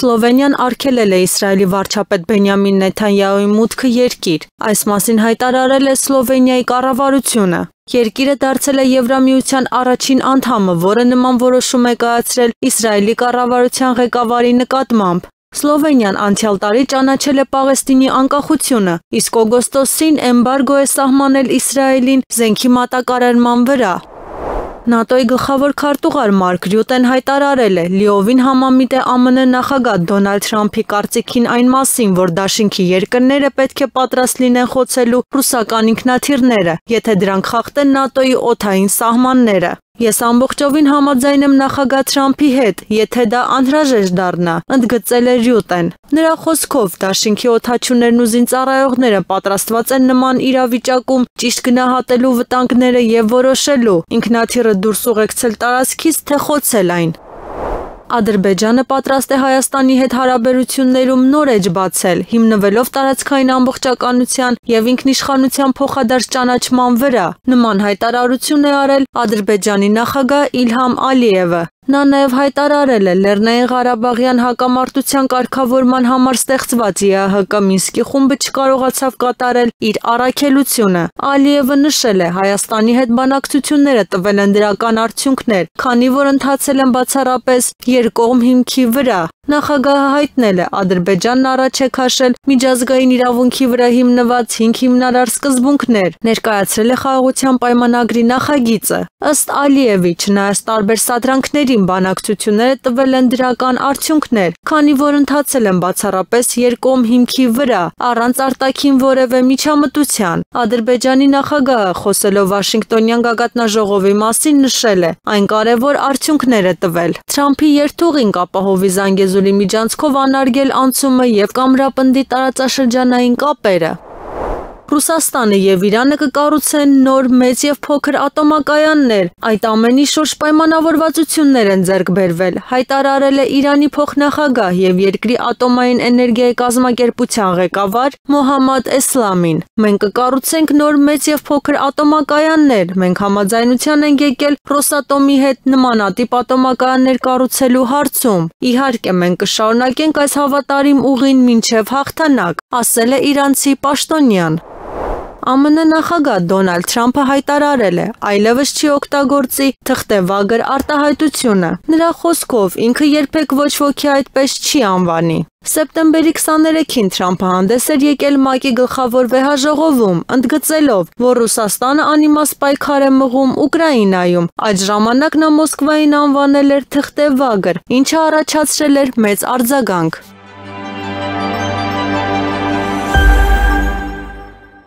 Սլովենիան արգելել է Իսրայելի վարչապետ Բենյամին Նեթանյահուի մուտքը երկիր։ Այս մասին հայտարարել է Սլովենիայի կառավարությունը։ Երկիրը դարձել է Եվրամիության առաջին անդամը, որը նման որոշում է կայացրել Իսրայելի կառավարության ղեկավարի նկատմամբ։ Սլովենիան անցյալ տարի ճանաչել է Պաղեստինի անկախությունը, իսկ օգոստոսին էմբարգո է սահմանել Իսրայելին զենքի մատակարարման վրա։ ՆԱՏՕ-ի գլխավոր քարտուղար Մարկ Ռյուտեն հայտարարել է, լիովին համամիտ է ԱՄՆ նախագահ Դոնալդ Թրամփի կարծիքին այն մասին, որ դաշինքի երկրները պետք է պատրաստ լինեն խոցելու ռուսական ինքնաթիռները, եթե դրանք խախտեն ՆԱՏՕ-ի օդային սահմանները։ Ես ամբողջովին համաձայն եմ նախագահ Թրամփի հետ, եթե դա անհրաժեշտ դառնա, ընդգծել է Ռյուտեն։ Նրա խոսքով դաշինքի օդաչուներն ու զինծառայողները պատրաստված են նման իրավիճակում ճիշտ գնահատելու վտանգները եւ որոշելու ինքնաթիռը դուրս ուղեկցել տարածքից, թե խոցել այն։ Ադրբեջանը պատրաստ է Հայաստանի հետ հարաբերություններում նոր էջ բացել, հիմնվելով տարածքային ամբողջականության եւ ինքնիշխանության փոխադարձ ճանաչման վրա։ Նման հայտարարություն է արել Ադրբեջանի նախագահ Իլհամ Ալիևը։ Նա նաև հայտարարել է Լեռնային Ղարաբաղյան հակամարտության կարգավորման համար ստեղծված ԵԱՀԿ Մինսկի խումբը չկարողացավ կատարել իր առաքելությունը։ Ալիևը նշել է, Հայաստանի հետ բանակցությունները տվել են դրական արդյունքներ, քանի որ ընթացել են բացառապես երկկողմ հիմքի վրա։ Նախագահը հայտնել է, Ադրբեջանն առաջ է քաշել միջազգային իրավունքի վրա հիմնված 5 հիմնարար սկզբունքներ, ներկայացրել է խաղաղության պայմանագրի նախագիծը։ Ըստ Ալիևի, չնայած տարբեր սադրանքներին, բանակցությունները տվել են դրական արդյունքներ, քանի որ ընթացել են բացառապես երկկողմ հիմքի վրա, առանց արտաքին որևէ միջամտության։ Ադրբեջանի նախագահը, խոսելով Վաշինգտոնյան գագաթնաժողովի մասին, նշել է, այն կարևոր արդյունքներ է տվել։ Թրամփի երթուղին կապահովի Զանգեզուրի միջանցքով անարգել անցումը եւ կամրապնդի տարածաշրջանային կապերը։ Ռուսաստանը եւ Իրանը կկառուցեն նոր մեծ եւ փոքր ատոմակայաններ։ Այդ ամենի շուրջ պայմանավորվածություններ են ձեռք բերվել, հայտարարել է Իրանի փոխնախագահ եւ երկրի ատոմային էներգիայի կազմակերպության ղեկավար Մոհամմադ Էսլամին։ Մենք կկառուցենք նոր մեծ եւ փոքր ատոմակայաններ։ Մենք համաձայնության ենք եկել Ռոսատոմի հետ նմանատիպ ատոմակայաններ կառուցելու հարցում։ Իհարկե, մենք կշարունակենք այս հավատարիմ ուղին մինչև հաղթանակ, ասել է իրանցի պաշտոնյան։ ԱՄՆ նախագահ Դոնալդ Թրամփը հայտարարել է, այլևս չի օգտագործի թղթեվագր արտահայտությունը։ Նրա խոսքով ինքը երբեք ոչ ոքի այդպես չի անվանի։ Սեպտեմբերի 23-ին Թրամփը հանդես էր եկել ՄԱԿ-ի գլխավոր վեհաժողովում, ընդգծելով, որ Ռուսաստանը անիմաստ պայքար է մղում Ուկրաինայում։ Այդ ժամանակ նա Մոսկվային անվանել էր թղթեվագր, ինչը առաջացրել էր մեծ արձագանք։